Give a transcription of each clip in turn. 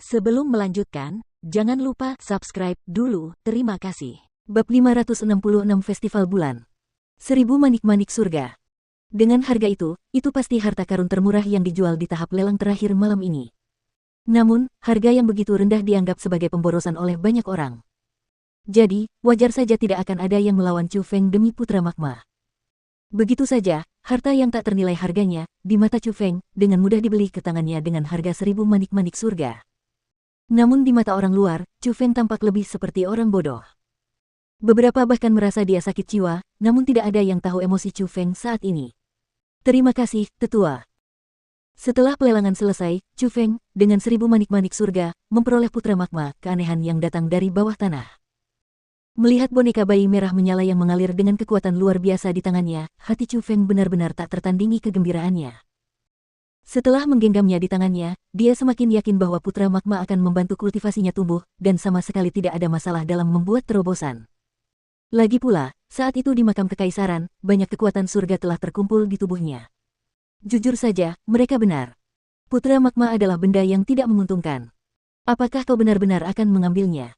Sebelum melanjutkan, jangan lupa subscribe dulu, terima kasih. Bab 566 Festival Bulan. 1000 manik-manik surga. Dengan harga itu pasti harta karun termurah yang dijual di tahap lelang terakhir malam ini. Namun, harga yang begitu rendah dianggap sebagai pemborosan oleh banyak orang. Jadi, wajar saja tidak akan ada yang melawan Chu Feng demi putra magma. Begitu saja, harta yang tak ternilai harganya, di mata Chu Feng, dengan mudah dibeli ke tangannya dengan harga 1000 manik-manik surga. Namun di mata orang luar, Chu Feng tampak lebih seperti orang bodoh. Beberapa bahkan merasa dia sakit jiwa, namun tidak ada yang tahu emosi Chu Feng saat ini. Terima kasih, tetua. Setelah pelelangan selesai, Chu Feng, dengan 1000 manik-manik surga, memperoleh putra magma, keanehan yang datang dari bawah tanah. Melihat boneka bayi merah menyala yang mengalir dengan kekuatan luar biasa di tangannya, hati Chu Feng benar-benar tak tertandingi kegembiraannya. Setelah menggenggamnya di tangannya, dia semakin yakin bahwa putra magma akan membantu kultivasinya tumbuh, dan sama sekali tidak ada masalah dalam membuat terobosan. Lagi pula, saat itu di makam kekaisaran, banyak kekuatan surga telah terkumpul di tubuhnya. Jujur saja, mereka benar. Putra magma adalah benda yang tidak menguntungkan. Apakah kau benar-benar akan mengambilnya?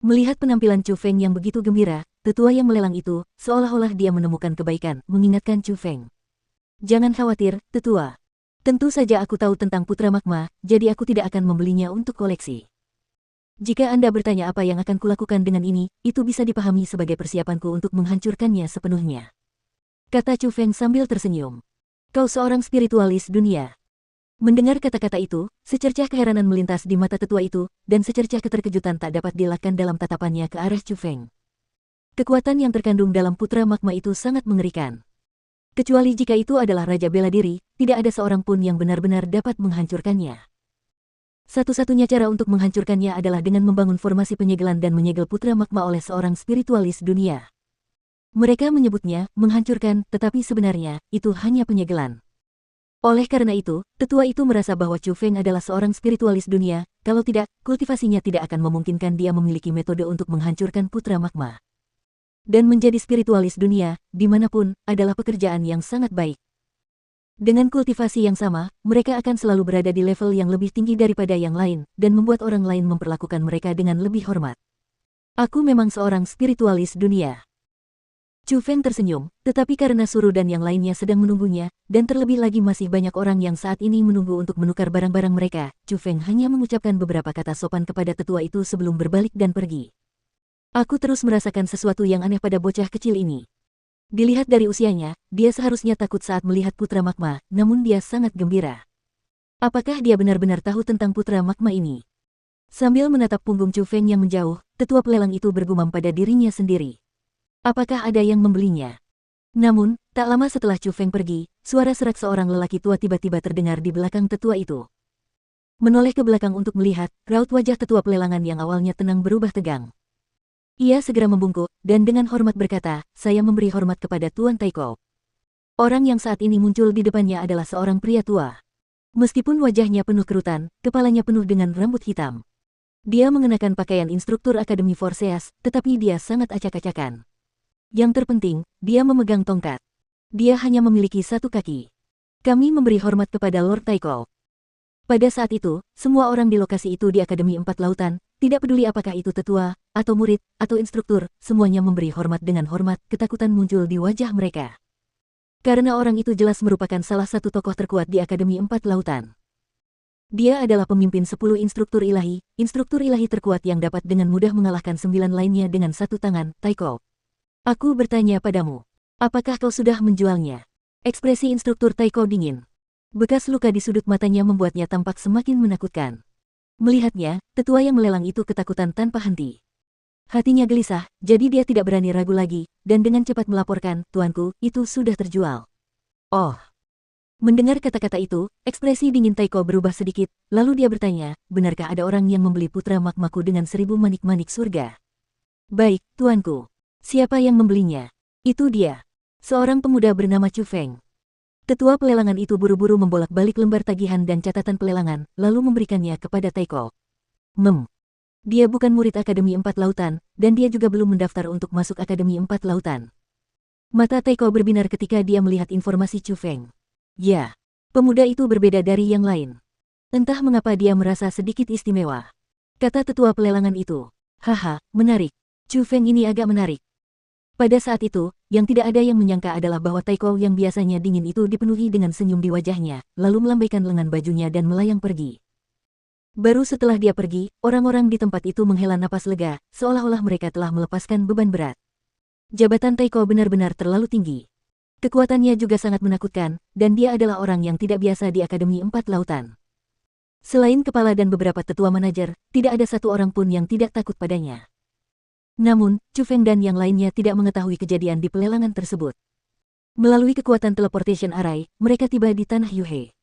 Melihat penampilan Chu Feng yang begitu gembira, tetua yang melelang itu, seolah-olah dia menemukan kebaikan, mengingatkan Chu Feng. Jangan khawatir, tetua. Tentu saja aku tahu tentang putra magma, jadi aku tidak akan membelinya untuk koleksi. Jika Anda bertanya apa yang akan kulakukan dengan ini, itu bisa dipahami sebagai persiapanku untuk menghancurkannya sepenuhnya. Kata Chu Feng sambil tersenyum. Kau seorang spiritualis dunia. Mendengar kata-kata itu, secercah keheranan melintas di mata tetua itu, dan secercah keterkejutan tak dapat dielakkan dalam tatapannya ke arah Chu Feng. Kekuatan yang terkandung dalam putra magma itu sangat mengerikan. Kecuali jika itu adalah Raja Bela Diri, tidak ada seorang pun yang benar-benar dapat menghancurkannya. Satu-satunya cara untuk menghancurkannya adalah dengan membangun formasi penyegelan dan menyegel putra magma oleh seorang spiritualis dunia. Mereka menyebutnya menghancurkan, tetapi sebenarnya, itu hanya penyegelan. Oleh karena itu, tetua itu merasa bahwa Chu Feng adalah seorang spiritualis dunia, kalau tidak, kultivasinya tidak akan memungkinkan dia memiliki metode untuk menghancurkan putra magma. Dan menjadi spiritualis dunia, dimanapun, adalah pekerjaan yang sangat baik. Dengan kultivasi yang sama, mereka akan selalu berada di level yang lebih tinggi daripada yang lain, dan membuat orang lain memperlakukan mereka dengan lebih hormat. Aku memang seorang spiritualis dunia. Chu Feng tersenyum, tetapi karena Suru dan yang lainnya sedang menunggunya, dan terlebih lagi masih banyak orang yang saat ini menunggu untuk menukar barang-barang mereka, Chu Feng hanya mengucapkan beberapa kata sopan kepada tetua itu sebelum berbalik dan pergi. Aku terus merasakan sesuatu yang aneh pada bocah kecil ini. Dilihat dari usianya, dia seharusnya takut saat melihat putra magma, namun dia sangat gembira. Apakah dia benar-benar tahu tentang putra magma ini? Sambil menatap punggung Chu Feng yang menjauh, tetua pelelang itu bergumam pada dirinya sendiri. Apakah ada yang membelinya? Namun, tak lama setelah Chu Feng pergi, suara serak seorang lelaki tua tiba-tiba terdengar di belakang tetua itu. Menoleh ke belakang untuk melihat, raut wajah tetua pelelangan yang awalnya tenang berubah tegang. Ia segera membungkuk, dan dengan hormat berkata, saya memberi hormat kepada Tuan Taiko. Orang yang saat ini muncul di depannya adalah seorang pria tua. Meskipun wajahnya penuh kerutan, kepalanya penuh dengan rambut hitam. Dia mengenakan pakaian instruktur Akademi Forseas, tetapi dia sangat acak-acakan. Yang terpenting, dia memegang tongkat. Dia hanya memiliki satu kaki. Kami memberi hormat kepada Lord Taiko. Pada saat itu, semua orang di lokasi itu di Akademi Empat Lautan, tidak peduli apakah itu tetua, atau murid, atau instruktur, semuanya memberi hormat dengan hormat, ketakutan muncul di wajah mereka. Karena orang itu jelas merupakan salah satu tokoh terkuat di Akademi Empat Lautan. Dia adalah pemimpin 10 instruktur ilahi terkuat yang dapat dengan mudah mengalahkan 9 lainnya dengan satu tangan, Taiko. Aku bertanya padamu, apakah kau sudah menjualnya? Ekspresi instruktur Taiko dingin. Bekas luka di sudut matanya membuatnya tampak semakin menakutkan. Melihatnya, tetua yang melelang itu ketakutan tanpa henti. Hatinya gelisah, jadi dia tidak berani ragu lagi, dan dengan cepat melaporkan, tuanku, itu sudah terjual. Oh. Mendengar kata-kata itu, ekspresi dingin Taiko berubah sedikit, lalu dia bertanya, benarkah ada orang yang membeli putra magmaku dengan 1000 manik-manik surga? Baik, tuanku. Siapa yang membelinya? Itu dia. Seorang pemuda bernama Chu Feng. Tetua pelelangan itu buru-buru membolak-balik lembar tagihan dan catatan pelelangan, lalu memberikannya kepada Taiko. Dia bukan murid Akademi Empat Lautan, dan dia juga belum mendaftar untuk masuk Akademi Empat Lautan. Mata Taiko berbinar ketika dia melihat informasi Chu Feng. Ya, pemuda itu berbeda dari yang lain. Entah mengapa dia merasa sedikit istimewa. Kata tetua pelelangan itu. Haha, menarik. Chu Feng ini agak menarik. Pada saat itu, yang tidak ada yang menyangka adalah bahwa Taiko yang biasanya dingin itu dipenuhi dengan senyum di wajahnya, lalu melambaikan lengan bajunya dan melayang pergi. Baru setelah dia pergi, orang-orang di tempat itu menghela napas lega, seolah-olah mereka telah melepaskan beban berat. Jabatan Taiko benar-benar terlalu tinggi. Kekuatannya juga sangat menakutkan, dan dia adalah orang yang tidak biasa di Akademi Empat Lautan. Selain kepala dan beberapa tetua manajer, tidak ada satu orang pun yang tidak takut padanya. Namun, Chu Feng dan yang lainnya tidak mengetahui kejadian di pelelangan tersebut. Melalui kekuatan teleportation array, mereka tiba di tanah Yuhe.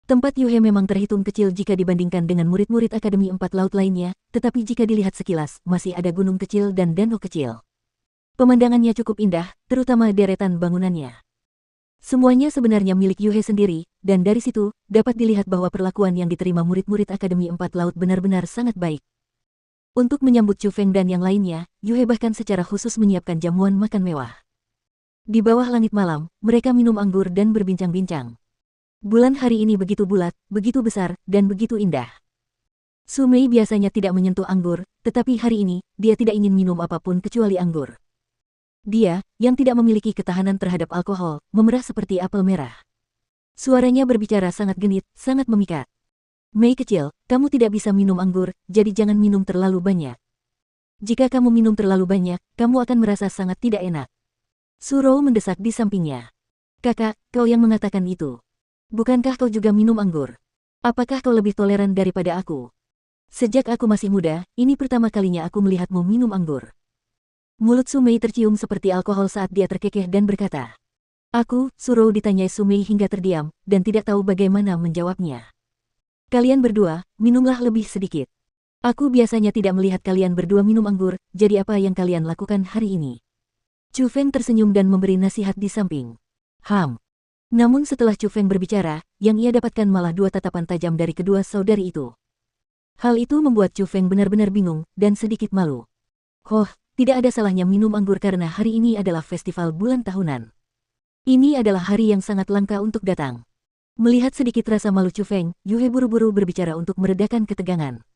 Tempat Yuhe memang terhitung kecil jika dibandingkan dengan murid-murid Akademi Empat Laut lainnya, tetapi jika dilihat sekilas, masih ada gunung kecil dan danau kecil. Pemandangannya cukup indah, terutama deretan bangunannya. Semuanya sebenarnya milik Yuhe sendiri, dan dari situ, dapat dilihat bahwa perlakuan yang diterima murid-murid Akademi Empat Laut benar-benar sangat baik. Untuk menyambut Chu Feng dan yang lainnya, Yuhe bahkan secara khusus menyiapkan jamuan makan mewah. Di bawah langit malam, mereka minum anggur dan berbincang-bincang. Bulan hari ini begitu bulat, begitu besar, dan begitu indah. Su Mei biasanya tidak menyentuh anggur, tetapi hari ini, dia tidak ingin minum apapun kecuali anggur. Dia, yang tidak memiliki ketahanan terhadap alkohol, memerah seperti apel merah. Suaranya berbicara sangat genit, sangat memikat. Mei kecil, kamu tidak bisa minum anggur, jadi jangan minum terlalu banyak. Jika kamu minum terlalu banyak, kamu akan merasa sangat tidak enak. Su Rou mendesak di sampingnya. Kakak, kau yang mengatakan itu. Bukankah kau juga minum anggur? Apakah kau lebih toleran daripada aku? Sejak aku masih muda, ini pertama kalinya aku melihatmu minum anggur. Mulut Su Mei tercium seperti alkohol saat dia terkekeh dan berkata. Aku, Su Rou ditanyai Su Mei hingga terdiam, dan tidak tahu bagaimana menjawabnya. Kalian berdua, minumlah lebih sedikit. Aku biasanya tidak melihat kalian berdua minum anggur, jadi apa yang kalian lakukan hari ini? Chu Feng tersenyum dan memberi nasihat di samping. Namun setelah Chu Feng berbicara, yang ia dapatkan malah dua tatapan tajam dari kedua saudari itu. Hal itu membuat Chu Feng benar-benar bingung, dan sedikit malu. Tidak ada salahnya minum anggur karena hari ini adalah festival bulan tahunan. Ini adalah hari yang sangat langka untuk datang. Melihat sedikit rasa malu Chu Feng, Yuhe buru-buru berbicara untuk meredakan ketegangan.